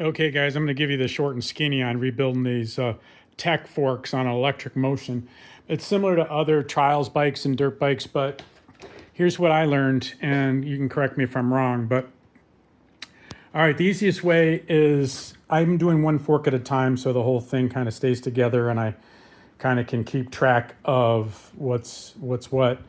Okay, guys, I'm going to give you the short and skinny on rebuilding these tech forks on electric motion. It's similar to other trials bikes and dirt bikes, but here's what I learned, and you can correct me if I'm wrong. But all right, the easiest way is I'm doing one fork at a time, so the whole thing kind of stays together, and I kind of can keep track of what's what.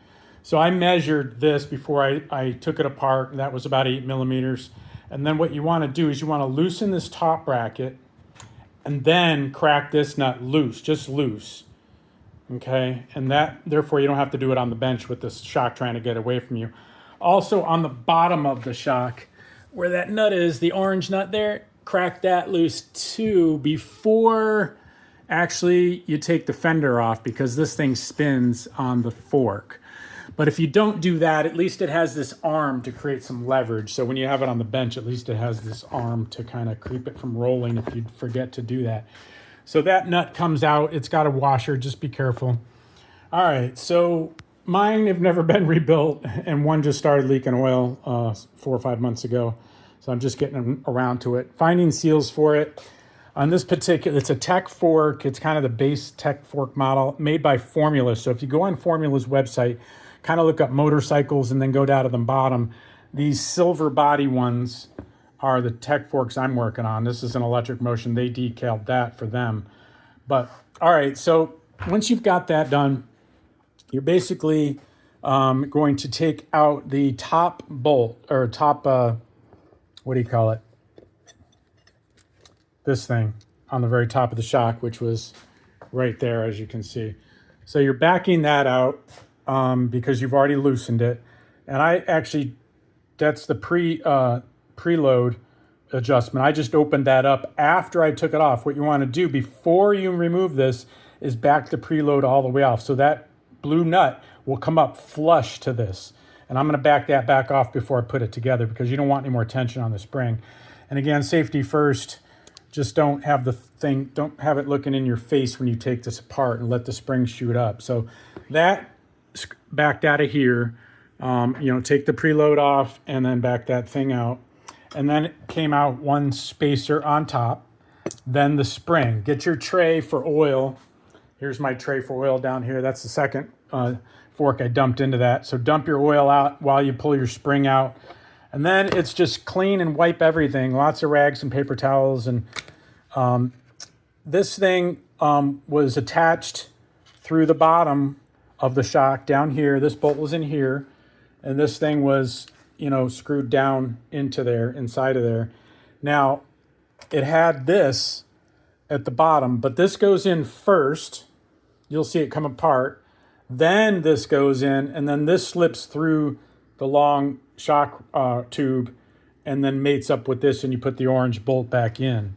So I measured this before I took it apart, and that was about 8 millimeters. And then what you want to do is you want to loosen this top bracket and then crack this nut loose, just loose. Okay, and that therefore you don't have to do it on the bench with this shock trying to get away from you. Also on the bottom of the shock, where that nut is, the orange nut there, crack that loose too before actually you take the fender off, because this thing spins on the fork. But if you don't do that, at least it has this arm to create some leverage. So when you have it on the bench, at least it has this arm to kind of keep it from rolling if you forget to do that. So that nut comes out. It's got a washer. Just be careful. All right. So mine have never been rebuilt, and one just started leaking oil 4 or 5 months ago. So I'm just getting around to it. Finding seals for it. On this particular, it's a Tech fork. It's kind of the base Tech fork model made by Formula. So if you go on Formula's website, kind of look up motorcycles and then go down to the bottom. These silver body ones are the Tech forks I'm working on. This is an electric motion. They decaled that for them. But all right, so once you've got that done, you're basically going to take out the top bolt, or top, what do you call it? This thing on the very top of the shock, which was right there, as you can see. So you're backing that out because you've already loosened it. And I actually, that's the preload adjustment. I just opened that up after I took it off. What you want to do before you remove this is back the preload all the way off. So that blue nut will come up flush to this. And I'm going to back that back off before I put it together, because you don't want any more tension on the spring. And again, safety first. Just don't have it looking in your face when you take this apart, and let the spring shoot up. So that backed out of here. Take the preload off and then back that thing out. And then it came out one spacer on top. Then the spring. Get your tray for oil. Here's my tray for oil down here. That's the second fork I dumped into that. So dump your oil out while you pull your spring out. And then it's just clean and wipe everything. Lots of rags and paper towels. And this thing was attached through the bottom of the shock down here. This bolt was in here. And this thing was, screwed down into there, inside of there. Now, it had this at the bottom, but this goes in first. You'll see it come apart. Then this goes in, and then this slips through the long shock tube and then mates up with this, and you put the orange bolt back in.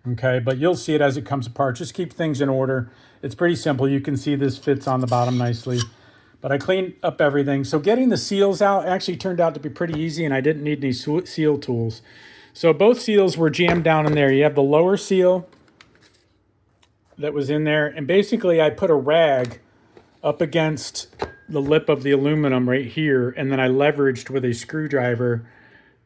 Okay, but you'll see it as it comes apart. Just keep things in order. It's pretty simple. You can see this fits on the bottom nicely. But I cleaned up everything. So getting the seals out actually turned out to be pretty easy, and I didn't need any seal tools. So both seals were jammed down in there. You have the lower seal that was in there, and basically I put a rag up against the lip of the aluminum right here, and then I leveraged with a screwdriver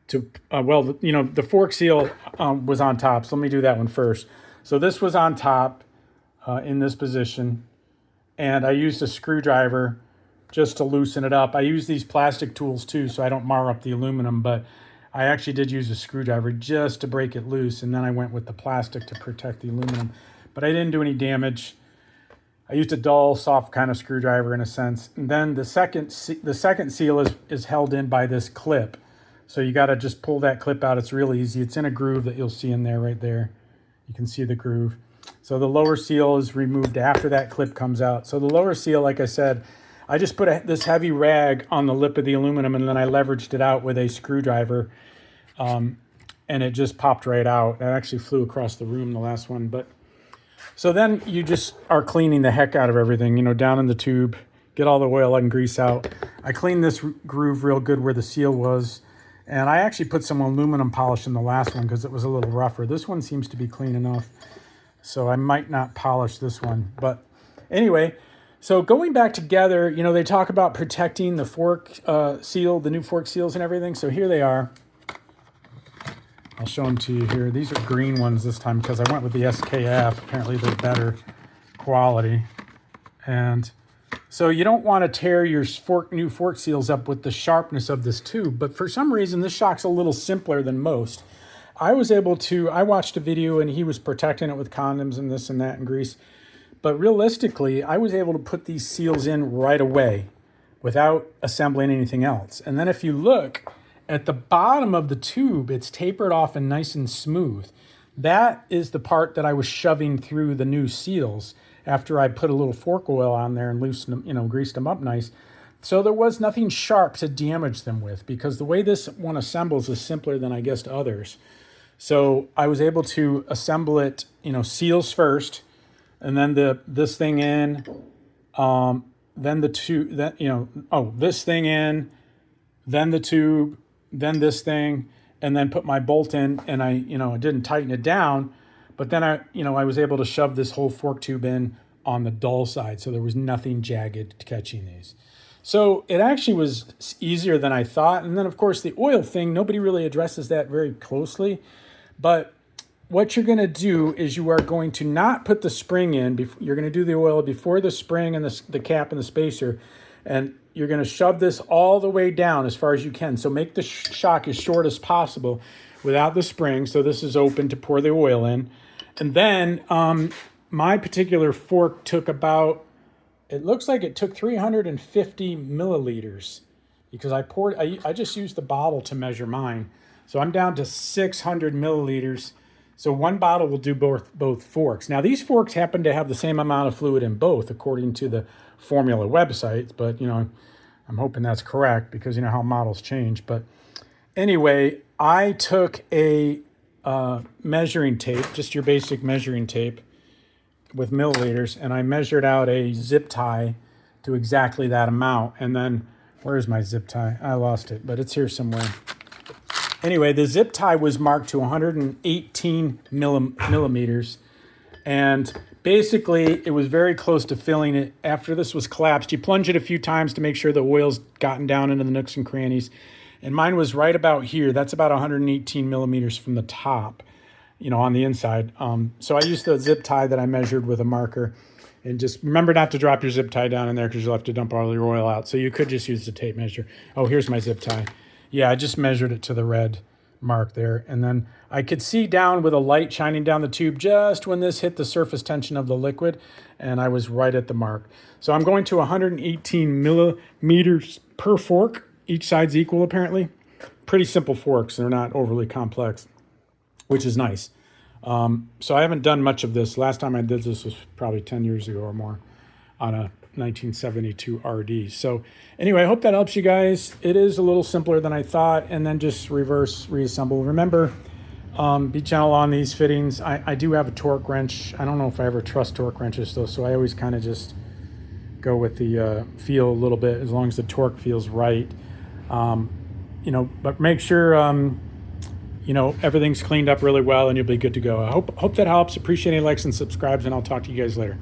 to, the fork seal was on top. So let me do that one first. So this was on top in this position, and I used a screwdriver just to loosen it up. I use these plastic tools too, so I don't mar up the aluminum, but I actually did use a screwdriver just to break it loose, and then I went with the plastic to protect the aluminum. But I didn't do any damage. I used a dull, soft kind of screwdriver in a sense. And then the second seal is held in by this clip. So you got to just pull that clip out. It's real easy. It's in a groove that you'll see in there right there. You can see the groove. So the lower seal is removed after that clip comes out. So the lower seal, like I said, I just put this heavy rag on the lip of the aluminum, and then I leveraged it out with a screwdriver, and it just popped right out. It actually flew across the room, the last one. But so then you just are cleaning the heck out of everything, down in the tube, get all the oil and grease out. I cleaned this groove real good where the seal was, and I actually put some aluminum polish in the last one because it was a little rougher. This one seems to be clean enough, so I might not polish this one. But anyway, so going back together, they talk about protecting the fork seal, the new fork seals and everything. So here they are. I'll show them to you here. These are green ones this time because I went with the SKF. Apparently they're better quality. And so you don't want to tear your new fork seals up with the sharpness of this tube, but for some reason this shock's a little simpler than most. I watched a video and he was protecting it with condoms and this and that and grease, but realistically I was able to put these seals in right away without assembling anything else. And then if you look at the bottom of the tube, it's tapered off and nice and smooth. That is the part that I was shoving through the new seals after I put a little fork oil on there and loosened them, greased them up nice. So there was nothing sharp to damage them with, because the way this one assembles is simpler than I guess to others. So I was able to assemble it, seals first, and then this thing in, then the tube, this thing in, then the tube, then this thing, and then put my bolt in, and I didn't tighten it down, but then I was able to shove this whole fork tube in on the dull side, so there was nothing jagged catching these. So it actually was easier than I thought. And then of course the oil thing, nobody really addresses that very closely, but what you're going to do is you are going to not put the spring in. You're going to do the oil before the spring and the cap and the spacer, and you're going to shove this all the way down as far as you can. So make the shock as short as possible without the spring. So this is open to pour the oil in. And then my particular fork took it looks like it took 350 milliliters, because I just used the bottle to measure mine. So I'm down to 600 milliliters. So one bottle will do both forks. Now these forks happen to have the same amount of fluid in both, according to the formula websites, but I'm hoping that's correct, because you know how models change. But anyway, I took a measuring tape, just your basic measuring tape with milliliters, and I measured out a zip tie to exactly that amount. And then, where's my zip tie? I lost it, but it's here somewhere. Anyway, the zip tie was marked to 118 millimeters, and basically it was very close to filling it. After this was collapsed, you plunge it a few times to make sure the oil's gotten down into the nooks and crannies, and mine was right about here. That's about 118 millimeters from the top, on the inside. So I used the zip tie that I measured with a marker, and just remember not to drop your zip tie down in there, because you'll have to dump all your oil out. So you could just use the tape measure. Oh, here's my zip tie. Yeah, I just measured it to the red mark there. And then I could see down with a light shining down the tube just when this hit the surface tension of the liquid, and I was right at the mark. So I'm going to 118 millimeters per fork. Each side's equal, apparently. Pretty simple forks. They're not overly complex, which is nice. So I haven't done much of this. Last time I did this was probably 10 years ago or more on a 1972 RD. So anyway, I hope that helps you guys. It is a little simpler than I thought. And then just reassemble. Remember, be gentle on these fittings. I do have a torque wrench. I don't know if I ever trust torque wrenches though, so I always kind of just go with the feel a little bit, as long as the torque feels right. But make sure everything's cleaned up really well, and you'll be good to go. I hope that helps. Appreciate any likes and subscribes, and I'll talk to you guys later.